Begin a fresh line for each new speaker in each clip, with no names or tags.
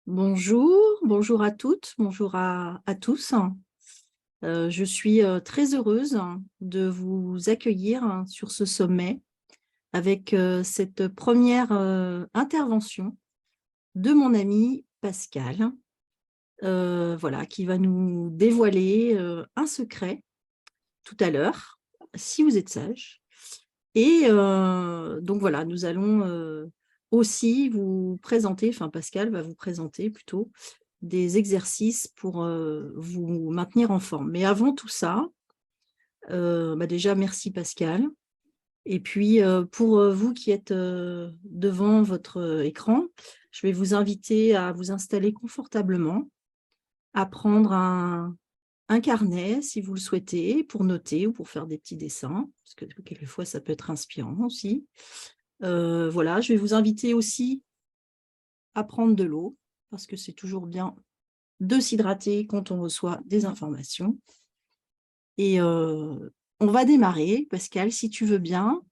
Bonjour, bonjour à toutes, bonjour à tous. Je suis très heureuse de vous accueillir sur ce sommet avec cette première intervention de mon ami Pascal, voilà, qui va nous dévoiler un secret tout à l'heure, si vous êtes sage. Et donc voilà, nous allons aussi vous présenter, enfin Pascal va vous présenter plutôt, des exercices pour vous maintenir en forme. Mais avant tout ça, déjà merci Pascal. Et puis pour vous qui êtes devant votre écran, je vais vous inviter à vous installer confortablement, à prendre un carnet si vous le souhaitez, pour noter ou pour faire des petits dessins, parce que quelquefois ça peut être inspirant aussi. Voilà, je vais vous inviter aussi à prendre de l'eau, parce que c'est toujours bien de s'hydrater quand on reçoit des informations. Et on va démarrer, Pascal, si tu veux bien.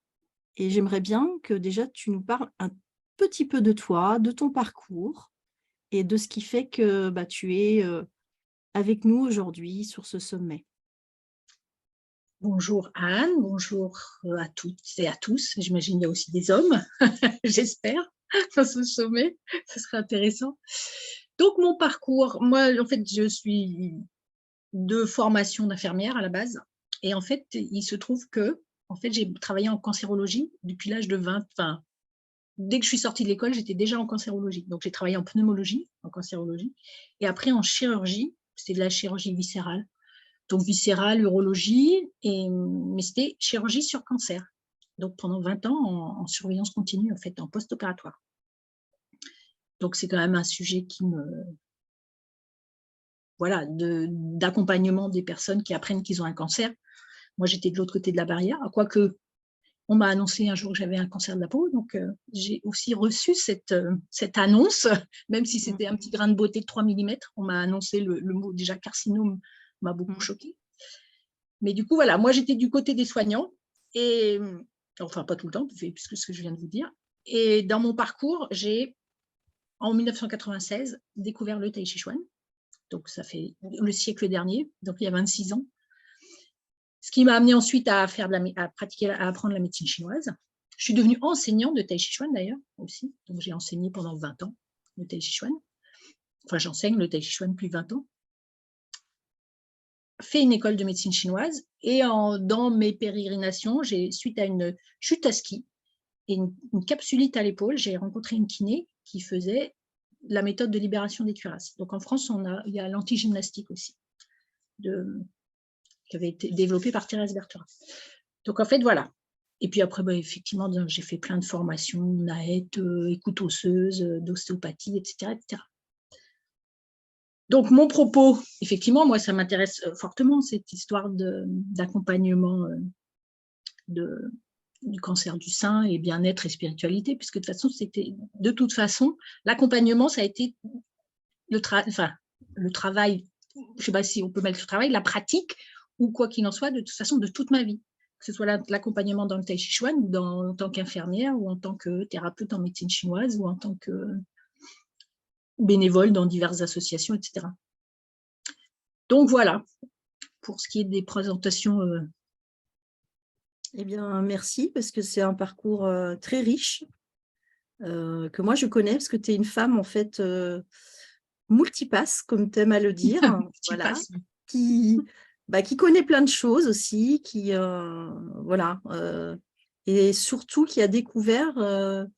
Et j'aimerais bien que déjà tu nous parles un petit peu de toi, de ton parcours et de ce qui fait que tu es avec nous aujourd'hui sur ce sommet.
Bonjour Anne, bonjour à toutes et à tous. J'imagine qu'il y a aussi des hommes, j'espère, dans ce sommet. Ce serait intéressant. Donc, mon parcours, moi, en fait, je suis de formation d'infirmière à la base. Et en fait, il se trouve que j'ai travaillé en cancérologie depuis l'âge de 20. Enfin, dès que je suis sortie de l'école, j'étais déjà en cancérologie. Donc, j'ai travaillé en pneumologie, en cancérologie. Et après, en chirurgie, c'était de la chirurgie viscérale. Donc viscérale, urologie, mais c'était chirurgie sur cancer. Donc pendant 20 ans en surveillance continue, en fait, en post-opératoire. Donc c'est quand même un sujet qui me... Voilà, d'accompagnement des personnes qui apprennent qu'ils ont un cancer. Moi, j'étais de l'autre côté de la barrière, quoique on m'a annoncé un jour que j'avais un cancer de la peau, donc j'ai aussi reçu cette annonce, même si c'était un petit grain de beauté de 3 mm. On m'a annoncé le mot, déjà carcinome m'a beaucoup choqué. Mais du coup, voilà, moi, j'étais du côté des soignants, et enfin, pas tout le temps, puisque ce que je viens de vous dire. Et dans mon parcours, j'ai, en 1996, découvert le Tai Chi Chuan. Donc, ça fait le siècle dernier, donc il y a 26 ans. Ce qui m'a amené ensuite à pratiquer, à apprendre la médecine chinoise. Je suis devenue enseignante de Tai Chi Chuan, d'ailleurs, aussi. Donc, j'ai enseigné pendant 20 ans le Tai Chi Chuan. Enfin, j'enseigne le Tai Chi Chuan depuis 20 ans. Fait une école de médecine chinoise, et dans mes pérégrinations, suite à une chute à ski et une capsulite à l'épaule, j'ai rencontré une kiné qui faisait la méthode de libération des cuirasses. Donc en France, il y a l'antigymnastique aussi, qui avait été développée par Thérèse Bertherat. Donc en fait, voilà. Et puis après, effectivement, j'ai fait plein de formations, NAET, écoute osseuse, d'ostéopathie, etc., etc. Donc, mon propos, effectivement, moi, ça m'intéresse fortement, cette histoire d'accompagnement du cancer du sein et bien-être et spiritualité, puisque de toute façon, l'accompagnement, ça a été le travail, je ne sais pas si on peut mettre le travail, la pratique, ou quoi qu'il en soit, de toute façon, de toute ma vie. Que ce soit l'accompagnement dans le Tai Chi Chuan, ou en tant qu'infirmière, ou en tant que thérapeute en médecine chinoise, ou en tant que bénévole dans diverses associations, etc. Donc, voilà. Pour ce qui est des présentations.
Eh bien, merci, parce que c'est un parcours très riche, que moi je connais, parce que tu es une femme, en fait, multipasse, comme tu aimes à le dire,
Qui
voilà,
passe.
qui connaît plein de choses aussi, voilà, et surtout qui a découvert,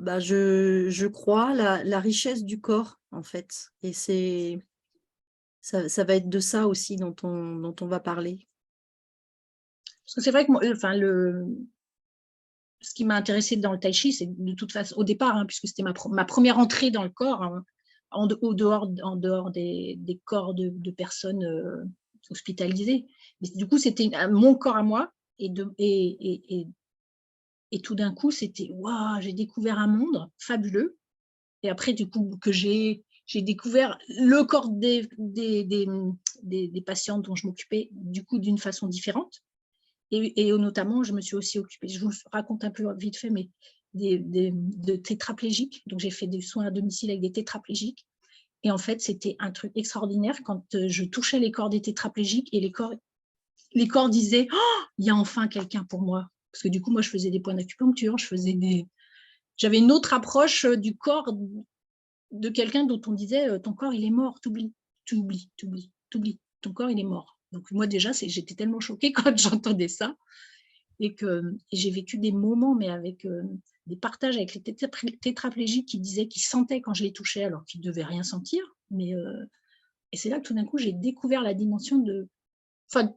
je crois, la richesse du corps, en fait. Et ça va être de ça aussi dont on va parler.
Parce que c'est vrai que moi, ce qui m'a intéressée dans le tai chi, c'est de toute façon, au départ, puisque c'était ma première entrée dans le corps, en dehors des corps de personnes hospitalisées. Mais du coup, c'était mon corps à moi, et tout d'un coup, c'était waouh, j'ai découvert un monde fabuleux. Et après, du coup, que j'ai découvert le corps des patients dont je m'occupais, du coup, d'une façon différente. Et notamment, je me suis aussi occupée, je vous le raconte un peu vite fait, mais de tétraplégiques. Donc, j'ai fait des soins à domicile avec des tétraplégiques. Et en fait, c'était un truc extraordinaire quand je touchais les corps des tétraplégiques et les corps disaient oh, il y a enfin quelqu'un pour moi. Parce que du coup, moi, je faisais des points d'acupuncture, j'avais une autre approche du corps de quelqu'un dont on disait ton corps, il est mort, t'oublies. Ton corps, il est mort. Donc, moi, déjà, j'étais tellement choquée quand j'entendais ça. Et j'ai vécu des moments, mais avec des partages avec les tétraplégiques qui disaient qu'ils sentaient quand je les touchais alors qu'ils ne devaient rien sentir. Et c'est là que tout d'un coup, j'ai découvert la dimension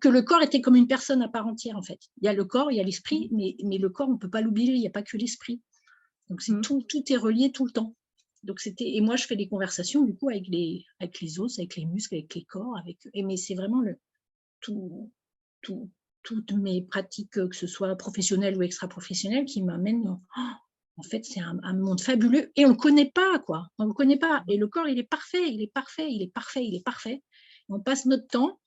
que le corps était comme une personne à part entière, en fait. Il y a le corps, il y a l'esprit, mais le corps, on ne peut pas l'oublier, il n'y a pas que l'esprit. Donc, tout est relié tout le temps. Donc, et moi, je fais des conversations, du coup, avec les os, avec les muscles, avec les corps. Mais c'est vraiment toutes mes pratiques, que ce soit professionnelles ou extra-professionnelles, qui m'amènent, en fait, c'est un monde fabuleux et on ne le connaît pas, quoi. On ne le connaît pas. Et le corps, il est parfait. Et on passe notre temps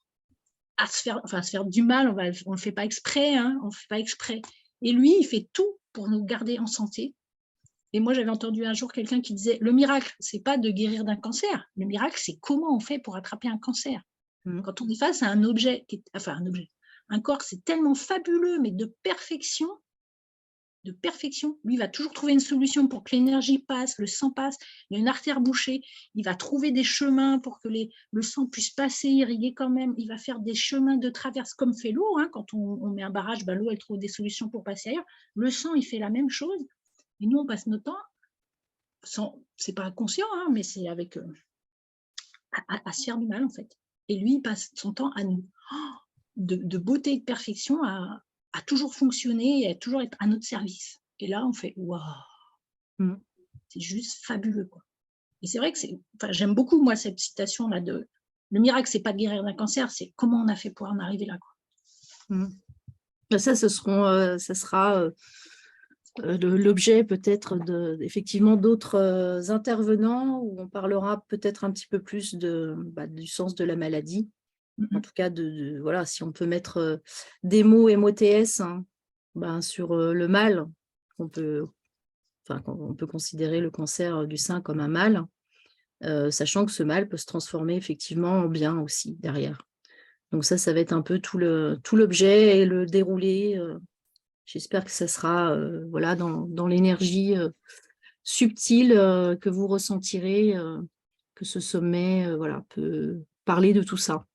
à se faire du mal. On ne le fait pas exprès, hein, on le fait pas exprès. Et lui, il fait tout pour nous garder en santé. Et moi, j'avais entendu un jour quelqu'un qui disait, le miracle, c'est pas de guérir d'un cancer. Le miracle, c'est comment on fait pour attraper un cancer. Quand on est face à un objet, un corps, c'est tellement fabuleux, mais de perfection. Lui, il va toujours trouver une solution pour que l'énergie passe, le sang passe. Il y a une artère bouchée, il va trouver des chemins pour que le sang puisse passer, irriguer quand même. Il va faire des chemins de traverse comme fait l'eau. Hein. Quand on met un barrage, l'eau, elle trouve des solutions pour passer ailleurs. Le sang, il fait la même chose. Et nous, on passe notre temps, c'est pas inconscient, hein, mais c'est avec à se faire du mal, en fait. Et lui, il passe son temps à nous, de beauté et de perfection, à toujours fonctionner et à toujours être à notre service. Et là, on fait waouh, c'est juste fabuleux, quoi. Et c'est vrai que j'aime beaucoup, moi, cette citation-là de le miracle, c'est pas de guérir d'un cancer, c'est comment on a fait pour en arriver là, quoi.
Ça, ça sera l'objet peut-être effectivement d'autres intervenants où on parlera peut-être un petit peu plus du sens de la maladie. En tout cas, voilà, si on peut mettre des mots MOTS sur le mal, on peut considérer le cancer du sein comme un mal, sachant que ce mal peut se transformer effectivement en bien aussi derrière. Donc ça va être un peu tout l'objet et le déroulé. J'espère que ça sera voilà, dans l'énergie subtile que vous ressentirez, que ce sommet voilà, peut parler de tout ça.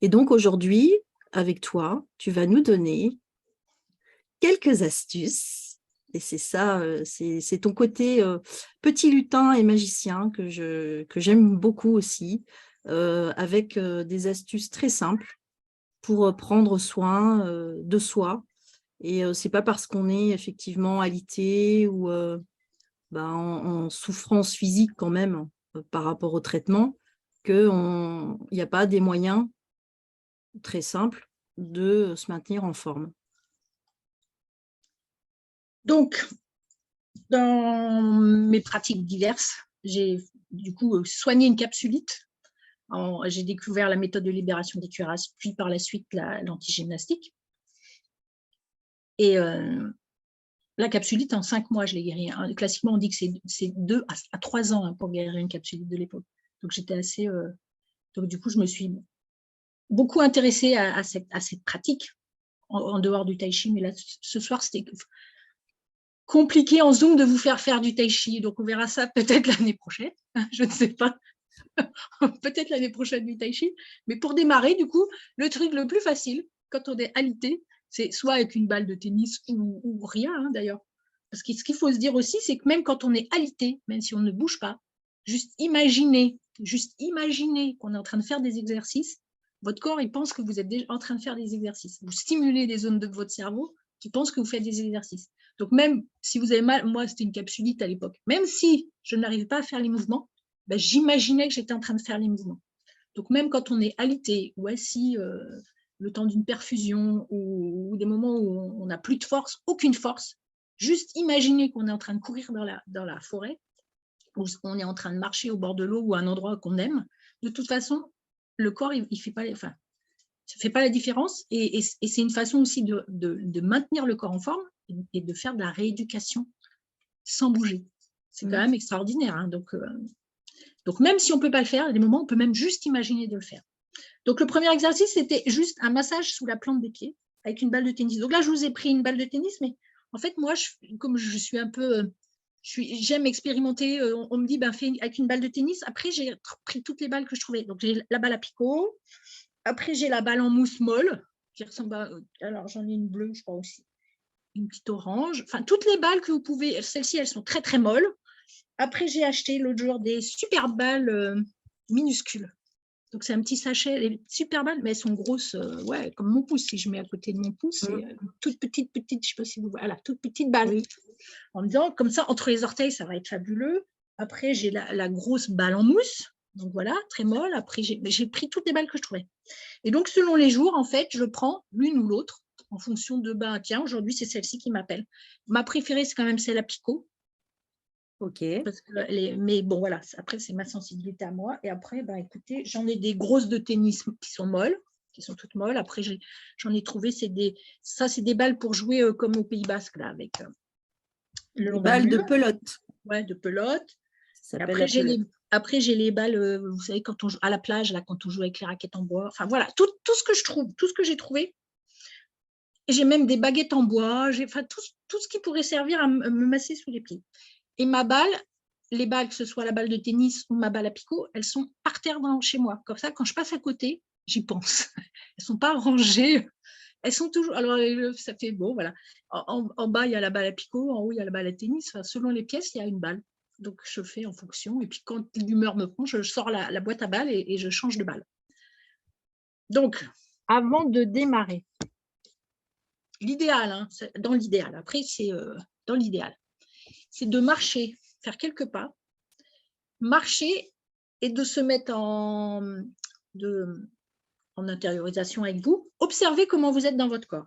Et donc aujourd'hui, avec toi, tu vas nous donner quelques astuces. Et c'est ça, c'est ton côté petit lutin et magicien que j'aime beaucoup aussi, avec des astuces très simples pour prendre soin de soi. Et c'est pas parce qu'on est effectivement alité ou en souffrance physique quand même par rapport au traitement qu'il n'y a pas des moyens très simples de se maintenir en forme.
Donc, dans mes pratiques diverses, j'ai du coup soigné une capsulite. J'ai découvert la méthode de libération des cuirasses, puis par la suite l'antigymnastique. Et la capsulite, en 5 mois, je l'ai guérie. Classiquement, on dit que c'est 2 à 3 ans pour guérir une capsulite de l'épaule. Donc, j'étais assez... Donc, du coup, je me suis beaucoup intéressée à cette pratique en dehors du tai chi. Mais là, ce soir, c'était compliqué en Zoom de vous faire du tai chi. Donc, on verra ça peut-être l'année prochaine. Je ne sais pas. Peut-être l'année prochaine du tai chi. Mais pour démarrer, du coup, le truc le plus facile, quand on est alité, c'est soit avec une balle de tennis ou rien, hein, d'ailleurs. Parce que ce qu'il faut se dire aussi, c'est que même quand on est alité, même si on ne bouge pas, juste imaginez qu'on est en train de faire des exercices. Votre corps, il pense que vous êtes déjà en train de faire des exercices. Vous stimulez des zones de votre cerveau qui pensent que vous faites des exercices. Donc, même si vous avez mal, moi, c'était une capsulite à l'époque, même si je n'arrivais pas à faire les mouvements, j'imaginais que j'étais en train de faire les mouvements. Donc, même quand on est alité ou assis le temps d'une perfusion ou des moments où on n'a plus de force, aucune force, juste imaginer qu'on est en train de courir dans la forêt ou qu'on est en train de marcher au bord de l'eau ou à un endroit qu'on aime. De toute façon, le corps, il fait pas... Ça ne fait pas la différence. Et c'est une façon aussi de maintenir le corps en forme et de faire de la rééducation sans bouger. C'est quand même extraordinaire. Hein. Donc, même si on ne peut pas le faire, à des moments, on peut même juste imaginer de le faire. Donc, le premier exercice, c'était juste un massage sous la plante des pieds avec une balle de tennis. Donc là, je vous ai pris une balle de tennis, mais en fait, moi, comme je suis un peu... j'aime expérimenter. On me dit, ben, fais avec une balle de tennis. Après, j'ai pris toutes les balles que je trouvais. Donc, j'ai la balle à picot. Après, j'ai la balle en mousse molle, qui ressemble à... Alors, j'en ai une bleue, je crois aussi. Une petite orange. Enfin, toutes les balles que vous pouvez... Celles-ci, elles sont très, très molles. Après, j'ai acheté l'autre jour des super balles minuscules. Donc, c'est un petit sachet, les super balles, mais elles sont grosses, ouais, comme mon pouce. Si je mets à côté de mon pouce, c'est toute petite, je ne sais pas si vous voyez, voilà, toute petite balle. Oui. En me disant, comme ça, entre les orteils, ça va être fabuleux. Après, j'ai la grosse balle en mousse. Donc, voilà, très molle. Après, j'ai pris toutes les balles que je trouvais. Et donc, selon les jours, en fait, je prends l'une ou l'autre en fonction de, ben, tiens, aujourd'hui, c'est celle-ci qui m'appelle. Ma préférée, c'est quand même celle à picot.
Ok.
Parce que mais bon, voilà, après, c'est ma sensibilité à moi. Et après, ben, écoutez, j'en ai des grosses de tennis qui sont molles, qui sont toutes molles. Après, j'en ai trouvé, c'est des balles pour jouer comme au Pays Basque, là, avec le long d'un
Balles de
mur.
pelote.
Ouais, de pelote.
Ça
Et
s'appelle la pelote.
après, j'ai les balles, vous savez, quand on joue à la plage, là, quand on joue avec les raquettes en bois. Enfin, voilà, tout ce que je trouve, tout ce que j'ai trouvé. Et j'ai même des baguettes en bois. Enfin, tout ce qui pourrait servir à me masser sous les pieds. Et ma balle, les balles, que ce soit la balle de tennis ou ma balle à picot, elles sont par terre chez moi. Comme ça, quand je passe à côté, j'y pense. Elles ne sont pas rangées. Elles sont toujours. Alors, ça fait bon, voilà. En bas, il y a la balle à picot. En haut, il y a la balle à tennis. Enfin, selon les pièces, il y a une balle. Donc, je fais en fonction. Et puis, quand l'humeur me prend, je sors la boîte à balles et je change de balle. Donc, avant de démarrer, l'idéal, hein, dans l'idéal, après, c'est dans l'idéal, c'est de marcher, faire quelques pas, marcher et de se mettre en intériorisation avec vous. Observez comment vous êtes dans votre corps.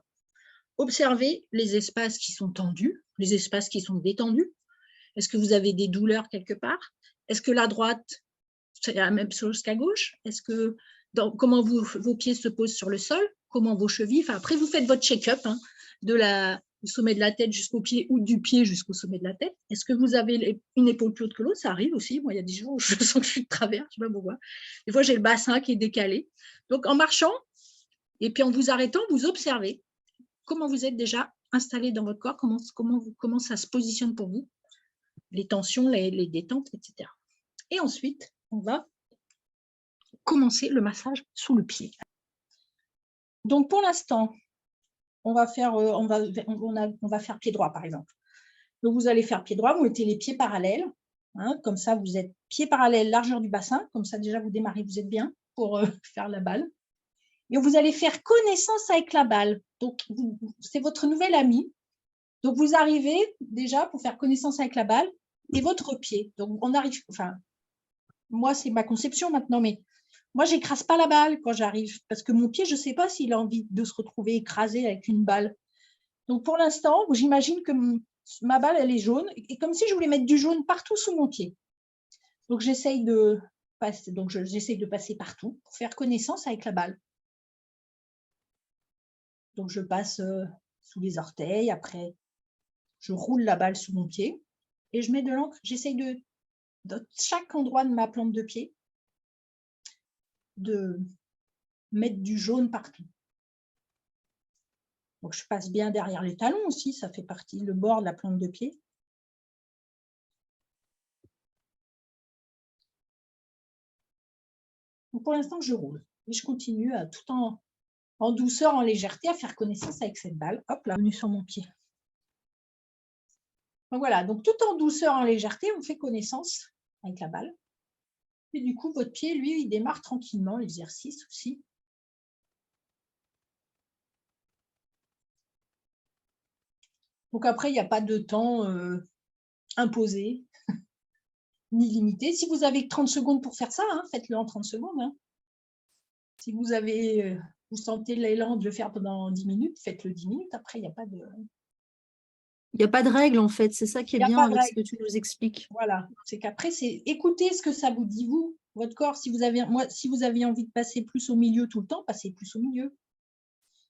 Observez les espaces qui sont tendus, les espaces qui sont détendus. Est-ce que vous avez des douleurs quelque part? Est-ce que la droite, c'est la même chose qu'à gauche? Est-ce que comment vos pieds se posent sur le sol? Comment vos chevilles? Enfin, après, vous faites votre check-up hein, du sommet de la tête jusqu'au pied ou du pied jusqu'au sommet de la tête. Est-ce que vous avez une épaule plus haute que l'autre? Ça arrive aussi. Moi, il y a des jours où je sens que je suis de travers, je ne sais pas pourquoi. Des fois, j'ai le bassin qui est décalé. Donc, en marchant, et puis en vous arrêtant, vous observez comment vous êtes déjà installé dans votre corps, comment ça se positionne pour vous, les tensions, les détentes, etc. Et ensuite, on va commencer le massage sous le pied. Donc, pour l'instant, on va faire pied droit, par exemple. Donc, vous allez faire pied droit, vous mettez les pieds parallèles. Hein, comme ça, vous êtes pieds parallèles, largeur du bassin. Comme ça, déjà, vous démarrez, vous êtes bien pour faire la balle. Et vous allez faire connaissance avec la balle. Donc, c'est votre nouvel ami. Donc, vous arrivez déjà pour faire connaissance avec la balle et votre pied. Donc, on arrive, enfin, moi, c'est ma conception maintenant, mais moi, je n'écrase pas la balle quand j'arrive parce que mon pied, je ne sais pas s'il a envie de se retrouver écrasé avec une balle. Donc, pour l'instant, j'imagine que ma balle, elle est jaune et comme si je voulais mettre du jaune partout sous mon pied. Donc, j'essaye de passer partout pour faire connaissance avec la balle. Donc, je passe sous les orteils. Après, je roule la balle sous mon pied et je mets de l'encre. J'essaye de chaque endroit de ma plante de pied, de mettre du jaune partout. Donc, je passe bien derrière les talons aussi, ça fait partie, le bord de la plante de pied. Donc, pour l'instant, je roule. Et je continue tout en douceur, en légèreté, à faire connaissance avec cette balle. Hop là, venue sur mon pied. Donc, voilà, donc tout en douceur, en légèreté, on fait connaissance avec la balle. Et du coup, votre pied, lui, il démarre tranquillement l'exercice aussi. Donc après, il n'y a pas de temps imposé ni limité. Si vous avez 30 secondes pour faire ça, hein, faites-le en 30 secondes. Hein. Si vous sentez l'élan de le faire pendant 10 minutes, faites-le 10 minutes. Après, il n'y a pas de...
Il n'y a pas de règle, en fait. C'est ça qui est
Il n'y a
bien
pas de
avec ce
règle.
que tu nous expliques.
Voilà. C'est qu'après, c'est écoutez ce que ça vous dit, vous, votre corps. Si vous avez envie de passer plus au milieu tout le temps, passez plus au milieu.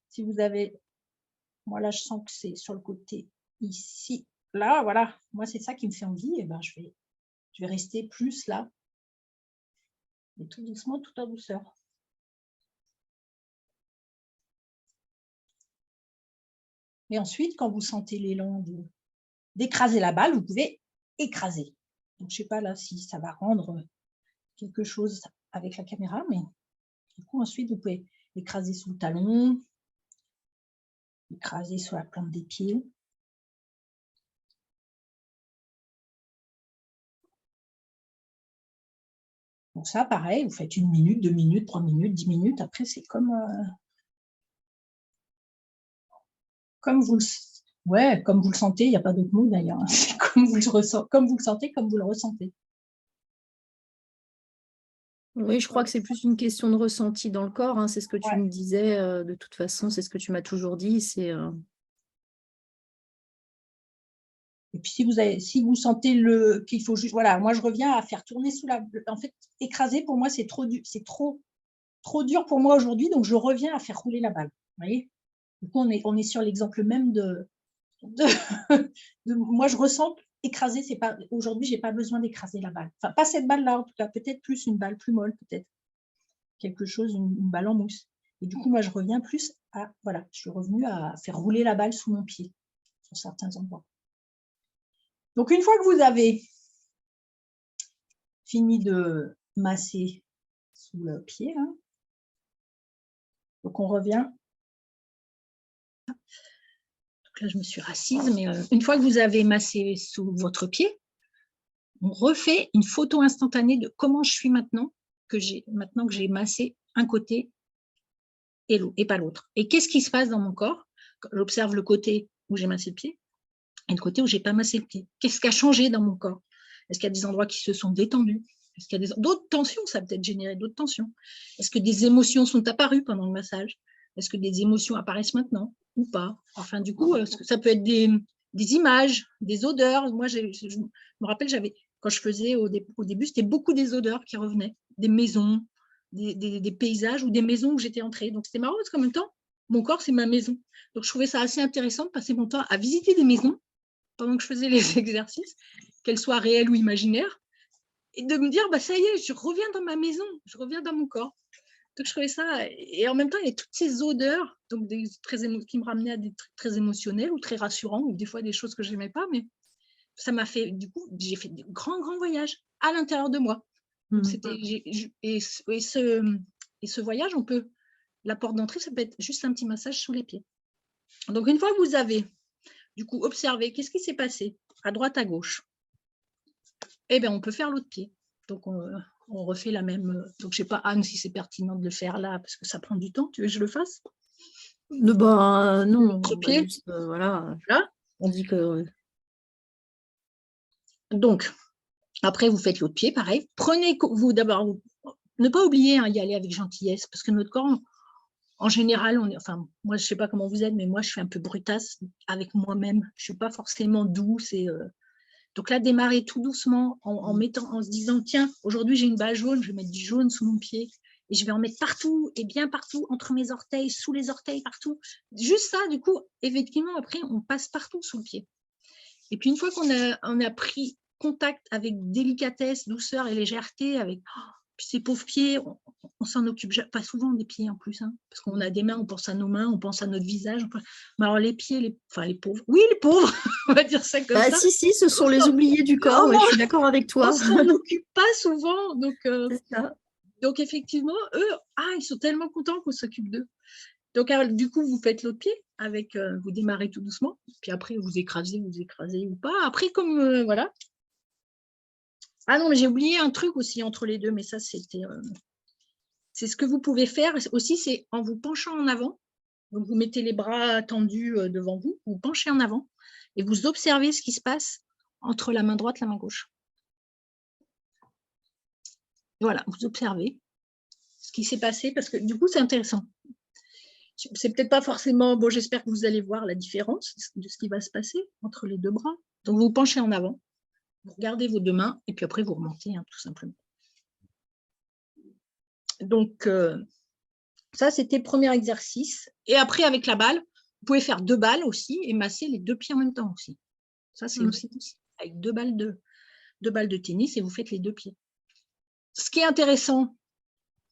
Si vous avez, moi là, je sens que c'est sur le côté ici, là, voilà. Moi, c'est ça qui me fait envie. Et ben, je vais rester plus là. Et tout doucement, tout en douceur. Et ensuite, quand vous sentez l'élan d'écraser la balle, vous pouvez écraser. Donc, je ne sais pas là si ça va rendre quelque chose avec la caméra, mais du coup, ensuite, vous pouvez écraser sous le talon, écraser sur la plante des pieds. Donc ça, pareil, vous faites 1 minute, 2 minutes, 3 minutes, 10 minutes. Après, c'est comme vous le sentez. Il n'y a pas d'autre mot d'ailleurs. C'est comme vous le ressentez, comme vous le ressentez.
Oui, je crois que c'est plus une question de ressenti dans le corps, hein. C'est ce que tu
Ouais.
me disais. De toute façon, c'est ce que tu m'as toujours dit.
Et puis si vous sentez qu'il faut juste, voilà, moi je reviens à faire tourner sous la, en fait, écraser pour moi c'est trop dur pour moi aujourd'hui, donc je reviens à faire rouler la balle. Vous voyez, du coup on est sur l'exemple même de moi je ressens écraser, c'est pas aujourd'hui, j'ai pas besoin d'écraser la balle. Enfin pas cette balle là en tout cas, peut-être plus une balle plus molle, peut-être quelque chose, une balle en mousse. Et du coup moi je reviens plus à, voilà, je suis revenue à faire rouler la balle sous mon pied sur certains endroits. Donc, une fois que vous avez fini de masser sous le pied, hein, donc on revient. Donc là, je me suis rassise, mais une fois que vous avez massé sous votre pied, on refait une photo instantanée de comment je suis maintenant que j'ai massé un côté et pas l'autre. Et qu'est-ce qui se passe dans mon corps? J'observe le côté où j'ai massé le pied et le côté où j'ai pas massé le pied. Qu'est-ce qui a changé dans mon corps? Est-ce qu'il y a des endroits qui se sont détendus? Est-ce qu'il y a d'autres tensions? Ça a peut-être généré d'autres tensions. Est-ce que des émotions sont apparues pendant le massage? Est-ce que des émotions apparaissent maintenant ou pas? Enfin, du coup, ça peut être des images, des odeurs. Moi, je me rappelle, quand je faisais au début, c'était beaucoup des odeurs qui revenaient, des maisons, des paysages ou des maisons où j'étais entrée. Donc, c'était marrant parce qu'en même temps, mon corps, c'est ma maison. Donc, je trouvais ça assez intéressant de passer mon temps à visiter des maisons pendant que je faisais les exercices, qu'elles soient réelles ou imaginaires, et de me dire, bah, ça y est, je reviens dans ma maison, je reviens dans mon corps. Donc, je trouvais ça, et en même temps, il y a toutes ces odeurs donc qui me ramenaient à des trucs très émotionnels ou très rassurants, ou des fois des choses que je n'aimais pas, mais ça m'a fait, du coup, j'ai fait de grands voyages à l'intérieur de moi. Donc, et ce voyage, la porte d'entrée, ça peut être juste un petit massage sous les pieds. Donc, une fois que vous avez du coup observé qu'est-ce qui s'est passé à droite, à gauche, eh bien, on peut faire l'autre pied. Donc, on refait la même. Donc, je ne sais pas, Anne, si c'est pertinent de le faire là, parce que ça prend du temps. Tu veux que je le fasse?
non,
L'autre pied.
juste, voilà.
Là.
On dit que...
Donc, après, vous faites l'autre pied, pareil. Prenez-vous d'abord, ne pas oublier y aller avec gentillesse, parce que notre corps, en général, enfin, moi, je ne sais pas comment vous êtes, mais moi, je suis un peu brutasse avec moi-même. Je ne suis pas forcément douce et... Donc là, démarrer tout doucement en se disant, tiens, aujourd'hui, j'ai une balle jaune, je vais mettre du jaune sous mon pied et je vais en mettre partout et bien partout, entre mes orteils, sous les orteils, partout. Juste ça, du coup, effectivement, après, on passe partout sous le pied. Et puis, une fois qu'on a pris contact avec délicatesse, douceur et légèreté, avec ces pauvres pieds, on s'en occupe pas souvent des pieds en plus, hein, parce qu'on a des mains, on pense à nos mains, on pense à notre visage. Mais alors les pieds, les pauvres, oui, les pauvres, on va dire ça comme ça.
Si, ce sont les oubliés du corps, ouais, je suis d'accord avec toi.
On s'en occupe pas souvent,
C'est ça.
donc effectivement, eux, ils sont tellement contents qu'on s'occupe d'eux. Donc du coup, vous faites l'autre pied, vous démarrez tout doucement, puis après vous écrasez ou pas. Après, comme voilà. Ah non, mais j'ai oublié un truc aussi entre les deux, mais ça, c'est ce que vous pouvez faire aussi, c'est en vous penchant en avant. Donc, vous mettez les bras tendus devant vous, vous penchez en avant et vous observez ce qui se passe entre la main droite et la main gauche. Voilà, vous observez ce qui s'est passé parce que du coup, c'est intéressant. C'est peut-être pas forcément, bon, j'espère que vous allez voir la différence de ce qui va se passer entre les deux bras. Donc, vous penchez en avant, vous regardez vos deux mains, et puis après, vous remontez, hein, tout simplement. Donc, ça, c'était le premier exercice. Et après, avec la balle, vous pouvez faire 2 balles aussi et masser les 2 pieds en même temps aussi. Ça, c'est aussi possible. Avec 2 balles de tennis et vous faites les 2 pieds. Ce qui est intéressant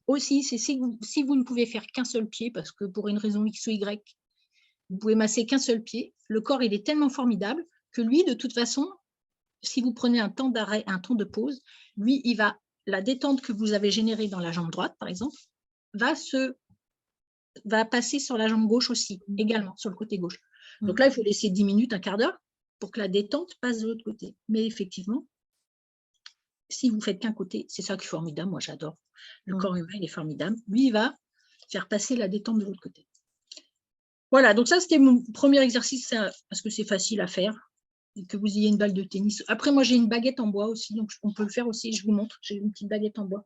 aussi, c'est si vous ne pouvez faire qu'un seul pied, parce que pour une raison X ou Y, vous pouvez masser qu'un seul pied, le corps, il est tellement formidable que lui, de toute façon, si vous prenez un temps d'arrêt, un temps de pause, lui, la détente que vous avez générée dans la jambe droite, par exemple, va passer sur la jambe gauche aussi, également, sur le côté gauche. Donc là, il faut laisser 10 minutes, un quart d'heure, pour que la détente passe de l'autre côté. Mais effectivement, si vous faites qu'un côté, c'est ça qui est formidable, moi j'adore. Le corps humain, il est formidable. Lui, il va faire passer la détente de l'autre côté. Voilà, donc ça, c'était mon premier exercice, parce que c'est facile à faire, et que vous ayez une balle de tennis. Après, moi, j'ai une baguette en bois aussi, donc on peut le faire aussi, je vous montre, j'ai une petite baguette en bois.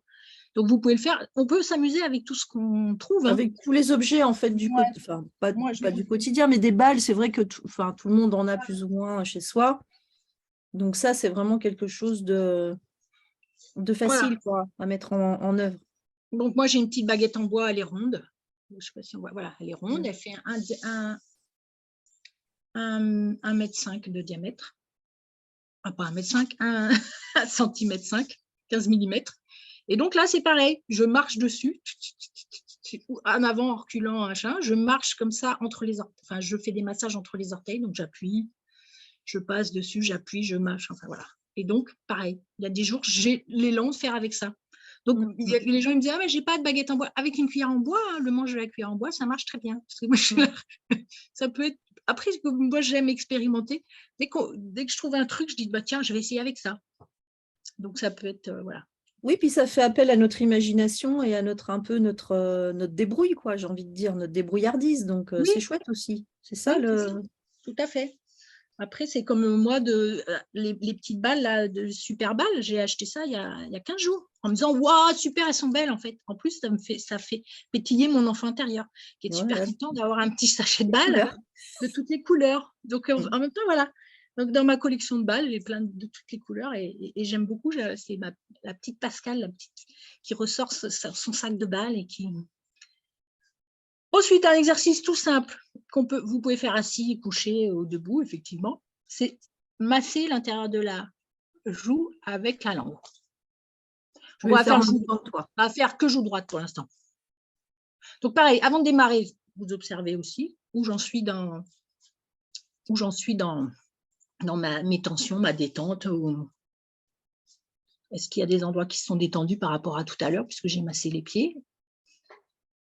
Donc, vous pouvez le faire. On peut s'amuser avec tout ce qu'on trouve. Hein.
Avec tous les objets, en fait, du côté, enfin, pas du quotidien, mais des balles, c'est vrai que tout le monde en a plus ou moins chez soi. Donc ça, c'est vraiment quelque chose de facile, quoi, à mettre en œuvre.
Donc, moi, j'ai une petite baguette en bois, elle est ronde. Je ne sais pas si on voit. Voilà, elle est ronde. Elle fait 1,5 m de diamètre. Ah, pas 1,5 m, 1 cm 5, 15 mm. Et donc là, c'est pareil. Je marche dessus, en avant, en reculant, machin. Je marche comme ça entre les orteils. Enfin, je fais des massages entre les orteils. Donc, j'appuie, je passe dessus, j'appuie, je marche. Enfin, voilà. Et donc, pareil. Il y a des jours, j'ai l'élan de faire avec ça. Donc, les gens ils me disent, ah, mais j'ai pas de baguette en bois. Avec une cuillère en bois, hein, le manche de la cuillère en bois, ça marche très bien. Parce que moi, ça peut être. Après, moi, j'aime expérimenter. Dès que je trouve un truc, je dis, bah, tiens, je vais essayer avec ça. Donc, ça peut être, voilà.
Oui, puis ça fait appel à notre imagination et à notre débrouille, quoi, j'ai envie de dire, notre débrouillardise. Donc, c'est chouette aussi. C'est ça le.
Tout à fait. Après, c'est comme moi, les petites balles là, de super balles, j'ai acheté ça il y a 15 jours, en me disant, waouh, super, elles sont belles en fait. En plus, ça fait pétiller mon enfant intérieur, qui est super content d'avoir un petit sachet de balles de toutes les couleurs. Donc, en même temps, voilà. Donc, dans ma collection de balles, il est plein de toutes les couleurs et j'aime beaucoup. C'est la petite Pascal, qui ressort son sac de balles et qui. Ensuite, un exercice tout simple vous pouvez faire assis, couché ou debout, effectivement, c'est masser l'intérieur de la joue avec la langue. On va faire que joue droite pour l'instant. Donc pareil, avant de démarrer, vous observez aussi où j'en suis dans mes tensions, ma détente. Est-ce qu'il y a des endroits qui se sont détendus par rapport à tout à l'heure, puisque j'ai massé les pieds.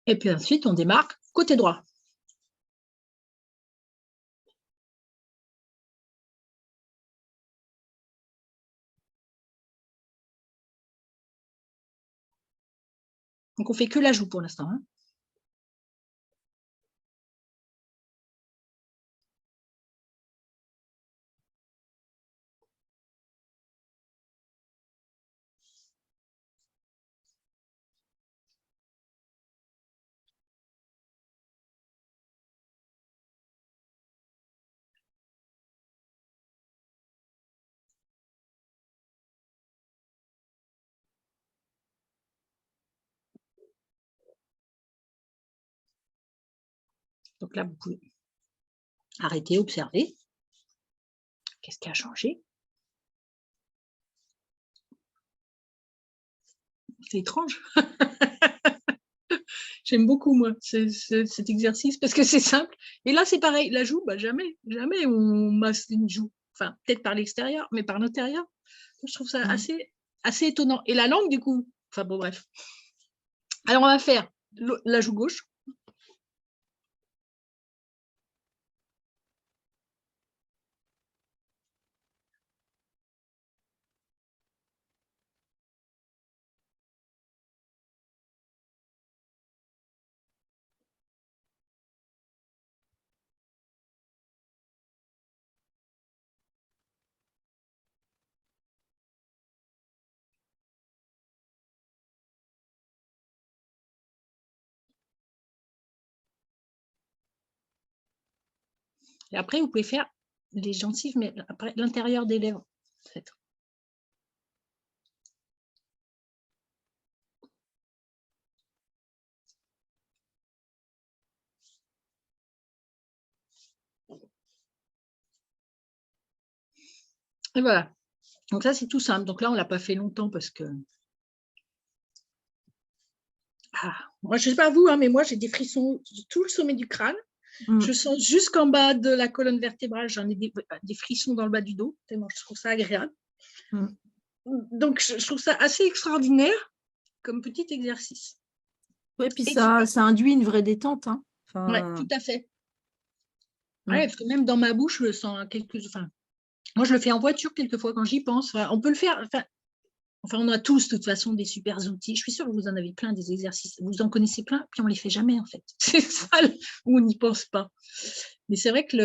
Et puis ensuite, on démarre côté droit. Donc, on ne fait que la joue pour l'instant. Hein. Donc là, vous pouvez arrêter, observer. Qu'est-ce qui a changé? C'est étrange. J'aime beaucoup, moi, cet exercice parce que c'est simple. Et là, c'est pareil. La joue, bah, jamais on masse une joue. Enfin, peut-être par l'extérieur, mais par l'intérieur. Je trouve ça assez étonnant. Et la langue, du coup, enfin bon, bref. Alors, on va faire la joue gauche. Et après, vous pouvez faire les gencives, mais après l'intérieur des lèvres, en fait. Et voilà. Donc ça, c'est tout simple. Donc là, on ne l'a pas fait longtemps parce que... moi, je ne sais pas vous, hein, mais moi, j'ai des frissons de tout le sommet du crâne. Je sens jusqu'en bas de la colonne vertébrale, j'en ai des frissons dans le bas du dos, tellement je trouve ça agréable. Donc, je trouve ça assez extraordinaire comme petit exercice.
Oui, puis ça induit une vraie détente. Hein.
Oui, tout à fait. Ouais, parce que même dans ma bouche, je sens moi, je le fais en voiture quelquefois quand j'y pense. On peut le faire. Enfin, on a tous, de toute façon, des super outils. Je suis sûre que vous en avez plein, des exercices. Vous en connaissez plein, puis on ne les fait jamais, en fait. C'est ça où on n'y pense pas. Mais c'est vrai que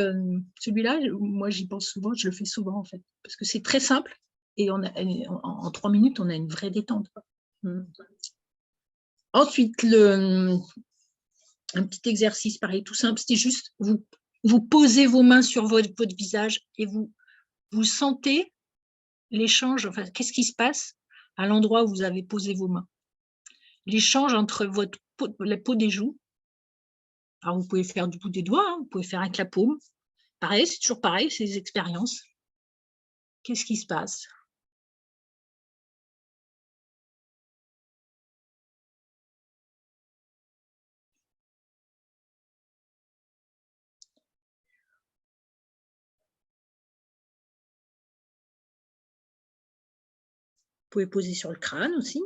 celui-là, moi, j'y pense souvent, je le fais souvent, en fait. Parce que c'est très simple. Et en 3 minutes, on a une vraie détente. Ensuite, un petit exercice, pareil, tout simple. C'était juste, vous posez vos mains sur votre visage et vous sentez l'échange. Enfin, qu'est-ce qui se passe à l'endroit où vous avez posé vos mains? L'échange entre la peau des joues. Alors, vous pouvez faire du bout des doigts, hein, vous pouvez faire avec la paume. Pareil, c'est toujours pareil, c'est des expériences. Qu'est-ce qui se passe? Vous pouvez poser sur le crâne aussi.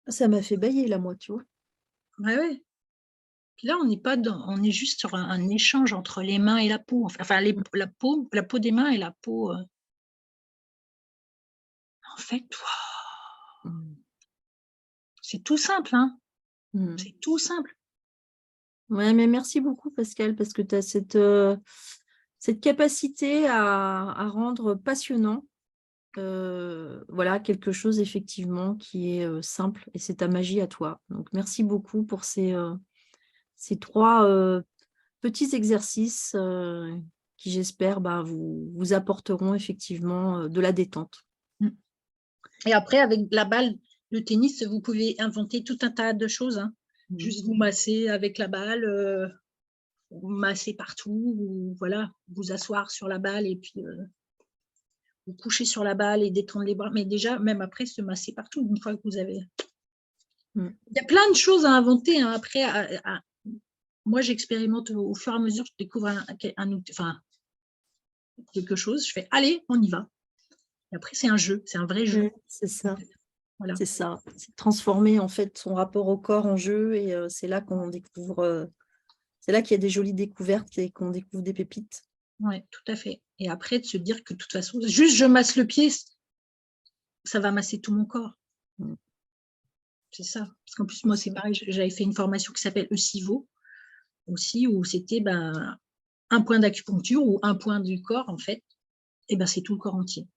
Ça m'a fait bailler là, moi, tu vois.
Ouais. Puis là, on est juste sur un échange entre les mains et la peau. Enfin, la peau des mains et la peau. En fait, c'est tout simple, hein. C'est tout simple.
Ouais, mais merci beaucoup, Pascal, parce que tu as cette capacité à rendre passionnant voilà, quelque chose effectivement qui est simple, et c'est ta magie à toi. Donc, merci beaucoup pour ces 3 petits exercices qui, j'espère, vous apporteront effectivement de la détente.
Et après, avec la balle de tennis, vous pouvez inventer tout un tas de choses. Hein. Juste vous masser avec la balle, vous masser partout, ou voilà, vous asseoir sur la balle et puis vous coucher sur la balle et détendre les bras. Mais déjà, même après, se masser partout une fois que vous avez... Il y a plein de choses à inventer. Hein. Après, moi, j'expérimente au fur et à mesure, je découvre quelque chose, je fais, allez, on y va. Et après, c'est un jeu, c'est un vrai jeu.
C'est ça.
Voilà.
C'est ça. C'est transformer en fait son rapport au corps en jeu, et c'est là qu'on découvre... c'est là qu'il y a des jolies découvertes et qu'on découvre des pépites.
Oui, tout à fait. Et après, de se dire que de toute façon, juste je masse le pied, ça va masser tout mon corps. C'est ça. Parce qu'en plus, moi, c'est pareil, j'avais fait une formation qui s'appelle ECIVO aussi, où c'était un point d'acupuncture ou un point du corps, en fait, et c'est tout le corps entier.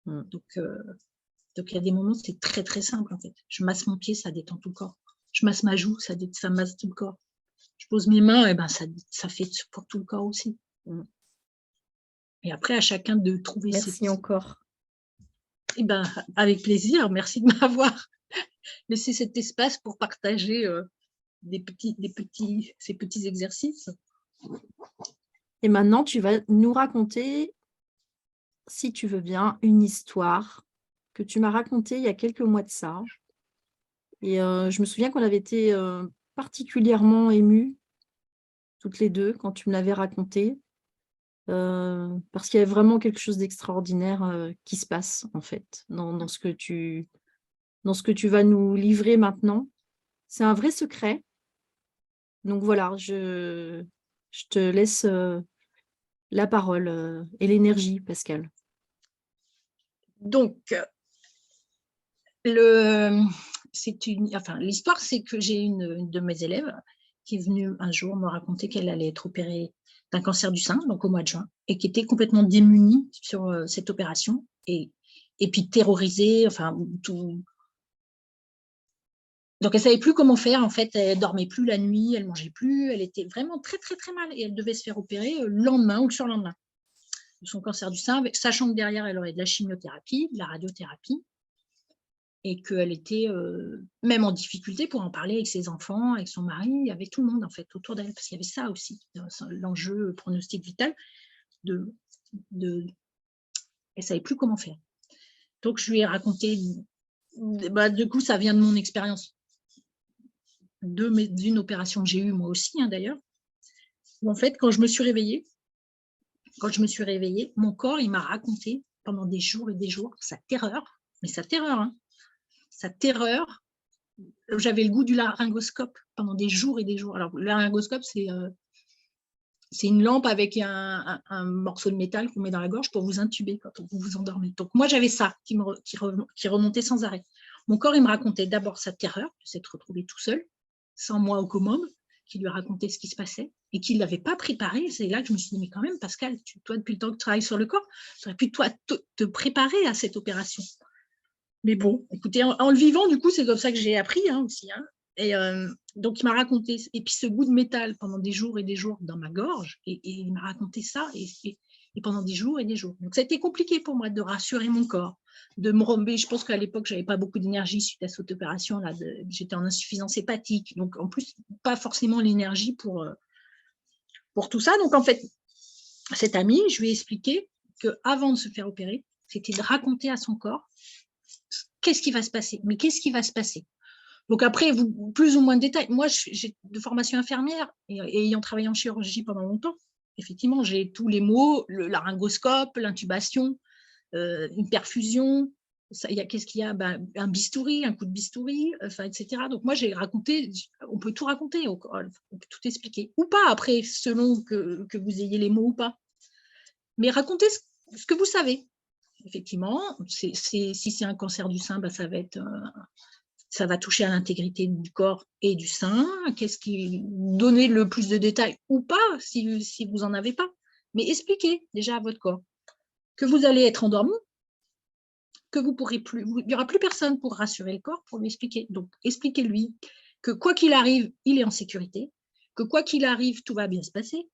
Donc, il y a des moments, c'est très, très simple, en fait. Je masse mon pied, ça détend tout le corps. Je masse ma joue, ça masse tout le corps. Je pose mes mains, et ça fait pour tout le corps aussi. Et après, à chacun de trouver
Merci encore.
Avec plaisir, merci de m'avoir laissé cet espace pour partager ces petits exercices.
Et maintenant, tu vas nous raconter, si tu veux bien, une histoire que tu m'as racontée il y a quelques mois de ça. Et je me souviens qu'on avait été particulièrement émus, toutes les deux, quand tu me l'avais racontée, parce qu'il y avait vraiment quelque chose d'extraordinaire qui se passe, en fait, dans ce que tu vas nous livrer maintenant. C'est un vrai secret. Donc voilà, je te laisse la parole et l'énergie, Pascal.
Donc, l'histoire, c'est que j'ai une de mes élèves qui est venue un jour me raconter qu'elle allait être opérée d'un cancer du sein, donc au mois de juin, et qui était complètement démunie sur cette opération, et puis terrorisée, enfin, tout. Donc, elle ne savait plus comment faire, en fait, elle ne dormait plus la nuit, elle ne mangeait plus, elle était vraiment très, très, très mal, et elle devait se faire opérer le lendemain ou le surlendemain de son cancer du sein, sachant que derrière, elle aurait de la chimiothérapie, de la radiothérapie, et qu'elle était même en difficulté pour en parler avec ses enfants, avec son mari, avec tout le monde, en fait, autour d'elle, parce qu'il y avait ça aussi, l'enjeu pronostic vital, elle ne savait plus comment faire. Donc, je lui ai raconté, du coup, ça vient de mon expérience, d'une opération que j'ai eue moi aussi, d'ailleurs, où en fait, quand je me suis réveillée, mon corps, il m'a raconté pendant des jours et des jours sa terreur, mais sa terreur, sa terreur. J'avais le goût du laryngoscope pendant des jours et des jours. Alors, le laryngoscope, c'est une lampe avec un morceau de métal qu'on met dans la gorge pour vous intuber quand vous vous endormez. Donc, moi, j'avais ça qui remontait sans arrêt. Mon corps, il me racontait d'abord sa terreur de s'être retrouvé tout seul, sans moi au commande, qui lui racontait ce qui se passait et qu'il ne l'avait pas préparé. C'est là que je me suis dit, mais quand même, Pascal, toi, depuis le temps que tu travailles sur le corps, tu aurais pu, toi, te préparer à cette opération. Mais bon, écoutez, en le vivant, du coup, c'est comme ça que j'ai appris aussi. Et donc, il m'a raconté, et puis ce goût de métal pendant des jours et des jours dans ma gorge, et il m'a raconté ça, et pendant des jours et des jours. Donc, ça a été compliqué pour moi de rassurer mon corps, de me remettre. Je pense qu'à l'époque, je n'avais pas beaucoup d'énergie suite à cette opération, là, j'étais en insuffisance hépatique, donc en plus, pas forcément l'énergie pour tout ça. Donc, en fait, cette amie, je lui ai expliqué qu'avant de se faire opérer, c'était de raconter à son corps qu'est-ce qui va se passer, mais qu'est-ce qui va se passer. Donc après, plus ou moins de détails. Moi, j'ai de formation infirmière et ayant travaillé en chirurgie pendant longtemps, effectivement, j'ai tous les mots, le laryngoscope, l'intubation, une perfusion, qu'est-ce qu'il y a, un bistouri, un coup de bistouri, etc. Donc moi, j'ai raconté, on peut tout raconter, on peut tout expliquer. Ou pas, après, selon que vous ayez les mots ou pas. Mais racontez ce que vous savez. Effectivement, si c'est un cancer du sein, ça va toucher à l'intégrité du corps et du sein. Qu'est-ce qui donner le plus de détails ou pas si vous n'en avez pas. Mais expliquez déjà à votre corps que vous allez être endormi, que vous pourrez plus, il n'y aura plus personne pour rassurer le corps, pour lui expliquer. Donc, expliquez-lui que quoi qu'il arrive, il est en sécurité, que quoi qu'il arrive, tout va bien se passer,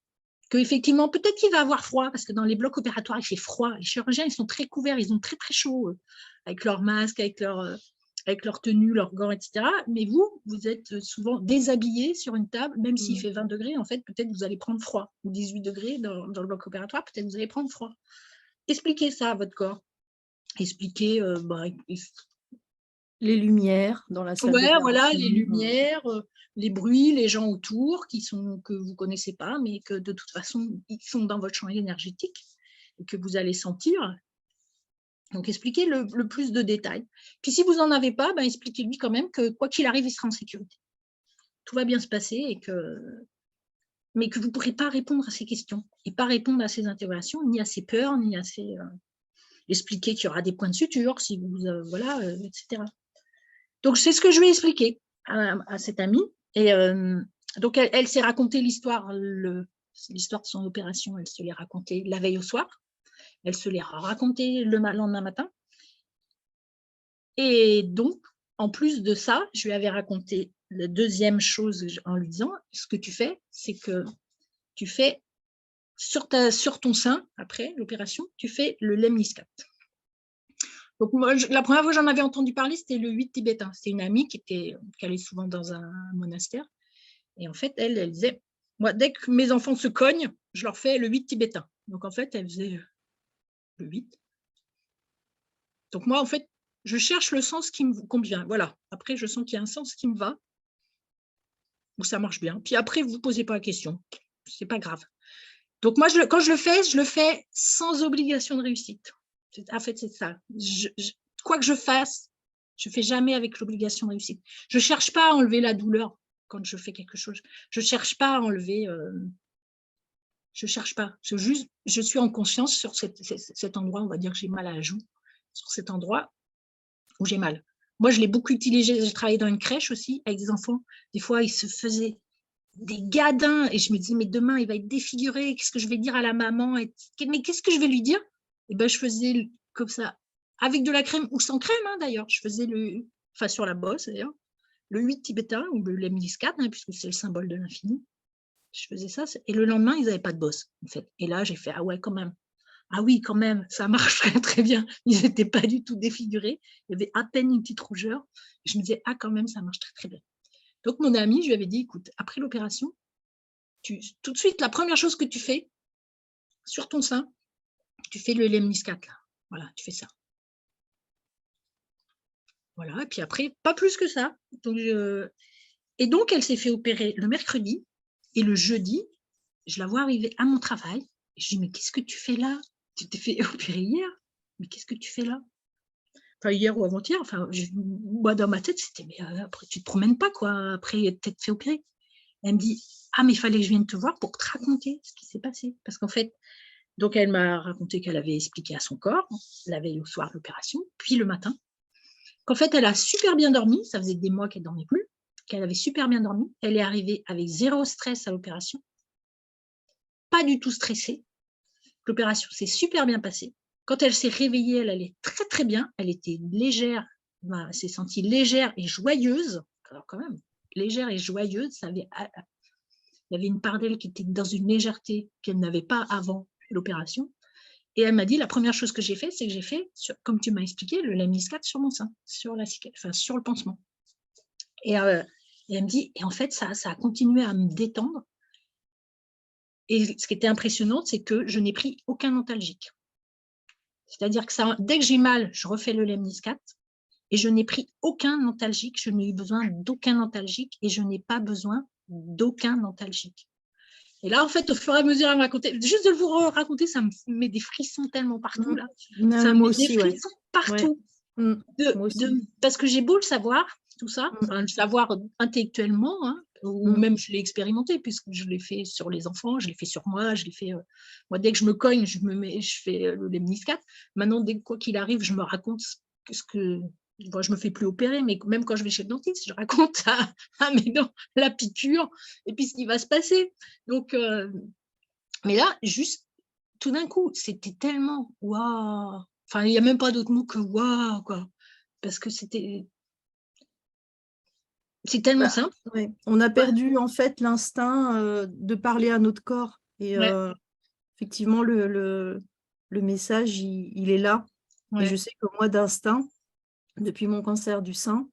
qu'effectivement, peut-être qu'il va avoir froid, parce que dans les blocs opératoires, il fait froid. Les chirurgiens, ils sont très couverts, ils ont très, très chaud, avec leur masque, avec leur tenue, leur gants, etc. Mais vous êtes souvent déshabillés sur une table, même s'il fait 20 degrés, en fait, peut-être vous allez prendre froid, ou 18 degrés dans le bloc opératoire, peut-être vous allez prendre froid. Expliquez ça à votre corps. Expliquez
les lumières dans la salle
d'opération. Voilà, les lumières, les bruits, les gens autour que vous ne connaissez pas, mais que de toute façon, ils sont dans votre champ énergétique et que vous allez sentir. Donc, expliquez le plus de détails. Puis, si vous n'en avez pas, expliquez-lui quand même que quoi qu'il arrive, il sera en sécurité. Tout va bien se passer, mais que vous ne pourrez pas répondre à ces questions et pas répondre à ces interrogations, ni à ces peurs, ni à ces... expliquer qu'il y aura des points de suture, si vous, voilà, etc. Donc, c'est ce que je lui ai expliqué à cette amie. Et donc, elle s'est raconté l'histoire de son opération, elle se l'est racontée la veille au soir. Elle se l'est racontée le lendemain matin. Et donc, en plus de ça, je lui avais raconté la deuxième chose en lui disant, ce que tu fais, c'est que tu fais sur ton sein, après l'opération, tu fais le lemniscate. Donc, moi, la première fois que j'en avais entendu parler, c'était le 8 tibétain. C'était une amie qui allait souvent dans un monastère. Et en fait, elle disait, moi, dès que mes enfants se cognent, je leur fais le 8 tibétain. Donc, en fait, elle faisait le 8. Donc, moi, en fait, je cherche le sens qui me convient. Voilà. Après, je sens qu'il y a un sens qui me va, où ça marche bien. Puis après, vous ne posez pas la question. Ce n'est pas grave. Donc, moi, quand je le fais sans obligation de réussite. En fait, c'est ça. Quoi que je fasse, je ne fais jamais avec l'obligation de réussite. Je ne cherche pas à enlever la douleur quand je fais quelque chose. Je ne cherche pas à enlever... je ne cherche pas. Je suis en conscience sur cet endroit, on va dire que j'ai mal à la joue, sur cet endroit où j'ai mal. Moi, je l'ai beaucoup utilisé. J'ai travaillé dans une crèche aussi avec des enfants. Des fois, ils se faisaient des gadins et je me disais, mais demain, il va être défiguré. Qu'est-ce que je vais dire à la maman? Mais qu'est-ce que je vais lui dire? Et ben, je faisais comme ça, avec de la crème ou sans crème, hein, d'ailleurs. Je faisais enfin, sur la bosse, d'ailleurs, le 8 tibétain ou le lemniscate, hein, puisque c'est le symbole de l'infini. Je faisais ça. Et le lendemain, ils n'avaient pas de bosse, en fait. Et là, j'ai fait, ah ouais, quand même. Ah oui, quand même, ça marche très, très bien. Ils n'étaient pas du tout défigurés. Il y avait à peine une petite rougeur. Je me disais, ah, quand même, ça marche très, très bien. Donc, mon ami, je lui avais dit, écoute, après l'opération, tout de suite, la première chose que tu fais sur ton sein, tu fais le lemniscate. Là. Voilà, tu fais ça. Voilà, et puis après, pas plus que ça. Donc, et donc, elle s'est fait opérer le mercredi. Et le jeudi, je la vois arriver à mon travail. Et je dis, mais qu'est-ce que tu fais là? Tu t'es fait opérer hier? Mais qu'est-ce que tu fais là? Enfin, hier ou avant-hier, enfin, moi, dans ma tête, c'était, mais après, tu te promènes pas, quoi, après t'être fait opérer. Elle me dit, ah, mais il fallait que je vienne te voir pour te raconter ce qui s'est passé. Parce qu'en fait, donc elle m'a raconté qu'elle avait expliqué à son corps, la veille au soir de l'opération, puis le matin, qu'en fait, elle a super bien dormi, ça faisait des mois qu'elle ne dormait plus, qu'elle avait super bien dormi. Elle est arrivée avec 0 stress à l'opération, pas du tout stressée. L'opération s'est super bien passée. Quand elle s'est réveillée, elle allait très, très bien. Elle était légère, elle s'est sentie légère et joyeuse. Alors quand même, légère et joyeuse, il y avait une part d'elle qui était dans une légèreté qu'elle n'avait pas avant l'opération. Et elle m'a dit, la première chose que j'ai fait, c'est que j'ai fait, comme tu m'as expliqué, le lemniscate sur mon sein, sur le pansement. Et elle me dit, et en fait, ça a continué à me détendre. Et ce qui était impressionnant, c'est que je n'ai pris aucun antalgique. C'est-à-dire que dès que j'ai mal, je refais le lemniscate et je n'ai pris aucun antalgique, je n'ai eu besoin d'aucun antalgique et je n'ai pas besoin d'aucun antalgique. Et là, en fait, au fur et à mesure, elle me racontait, juste de vous raconter, ça me met des frissons tellement partout, là. Ça me
Moi
met des
aussi,
frissons partout.
Ouais. Moi aussi.
Parce que j'ai beau le savoir, tout ça, enfin, le savoir intellectuellement, hein, ou même je l'ai expérimenté, puisque je l'ai fait sur les enfants, je l'ai fait sur moi, je l'ai fait. Moi, dès que je me cogne, je fais le lemniscate. Maintenant, dès quoi qu'il arrive, je me raconte ce que. Bon, je me fais plus opérer, mais même quand je vais chez le dentiste, je raconte à mes dents la piqûre et puis ce qui va se passer. Donc, mais là, juste tout d'un coup, c'était tellement waouh. Enfin, il n'y a même pas d'autre mot que waouh, quoi. Parce que c'est tellement simple.
Ouais. On a perdu en fait l'instinct de parler à notre corps. Et
Ouais.
effectivement, le message, il est là.
Ouais.
Et je sais que moi, d'instinct, depuis mon cancer du sein,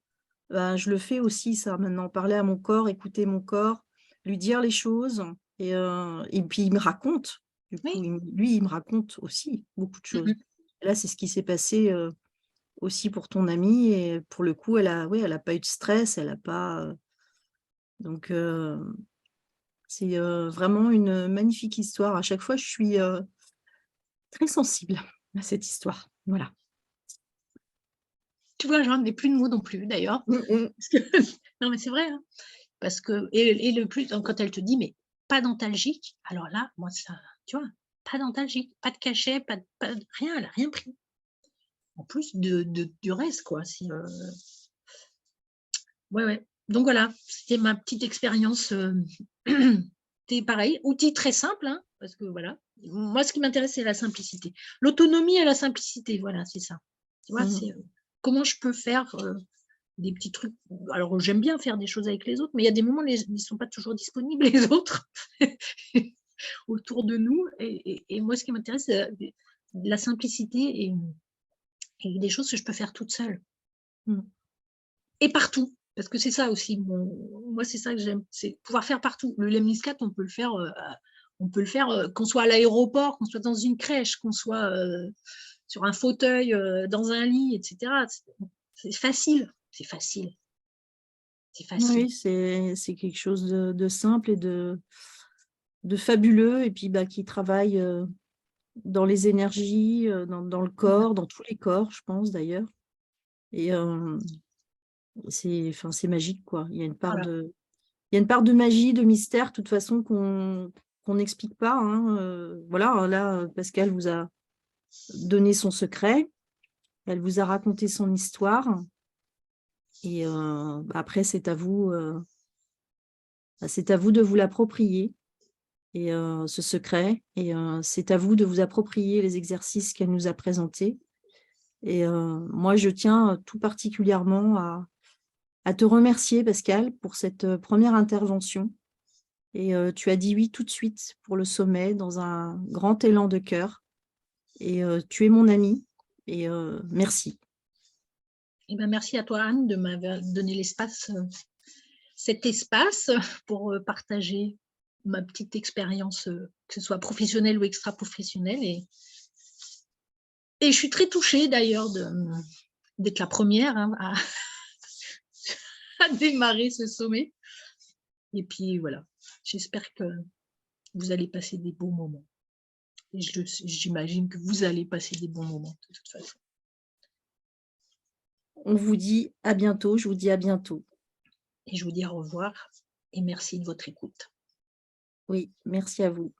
je le fais aussi, ça, maintenant. Parler à mon corps, écouter mon corps, lui dire les choses. Et puis, il me raconte. Du coup,
Oui.
lui, il me raconte aussi beaucoup de choses. Et là, c'est ce qui s'est passé aussi pour ton amie. Et pour le coup, elle a pas eu de stress, elle a pas. Donc, c'est vraiment une magnifique histoire. À chaque fois, je suis très sensible à cette histoire. Voilà.
Tu vois, j'en ai plus de mots non plus, d'ailleurs. Non, mais c'est vrai. Hein. Parce que, et le plus, quand elle te dit, mais pas d'antalgique, alors là, moi, ça, tu vois, pas d'antalgique, pas de cachet, rien, elle n'a rien pris. En plus du reste, quoi. Ouais, ouais. Donc voilà, c'était ma petite expérience. C'était pareil, outil très simple, hein, parce que voilà, moi, ce qui m'intéresse, c'est la simplicité. L'autonomie et la simplicité, voilà, c'est ça. Tu vois, c'est comment je peux faire des petits trucs. Alors, j'aime bien faire des choses avec les autres, mais il y a des moments où ils ne sont pas toujours disponibles, les autres, autour de nous. Et moi, ce qui m'intéresse, c'est la simplicité et des choses que je peux faire toute seule. Et partout. Parce que c'est ça aussi, moi c'est ça que j'aime, c'est pouvoir faire partout. Le lemniscate, on peut le faire qu'on soit à l'aéroport, qu'on soit dans une crèche, qu'on soit sur un fauteuil, dans un lit, etc. C'est facile, c'est facile. C'est facile.
Oui, c'est quelque chose de simple et de fabuleux, et puis qui travaille dans les énergies, dans le corps, dans tous les corps, je pense d'ailleurs. Et c'est magique, quoi. Il y a une part
Voilà.
il y a une part de magie, de mystère, de toute façon, qu'on n'explique pas. Hein. Voilà, là, Pascal vous a donné son secret, elle vous a raconté son histoire. Et après, c'est à vous de vous l'approprier, et ce secret. Et c'est à vous de vous approprier les exercices qu'elle nous a présentés. Et moi, je tiens tout particulièrement à te remercier, Pascal, pour cette première intervention. Et tu as dit oui tout de suite pour le sommet, dans un grand élan de cœur. Et tu es mon ami. Et merci.
Eh ben, merci à toi, Anne, de m'avoir donné cet espace pour partager ma petite expérience, que ce soit professionnelle ou extra-professionnelle. Et je suis très touchée d'ailleurs d'être la première à démarrer ce sommet. Et puis voilà, j'espère que vous allez passer des beaux moments. Et j'imagine que vous allez passer des bons moments de toute façon.
On vous dit à bientôt, je vous dis à bientôt.
Et je vous dis au revoir et merci de votre écoute.
Oui, merci à vous.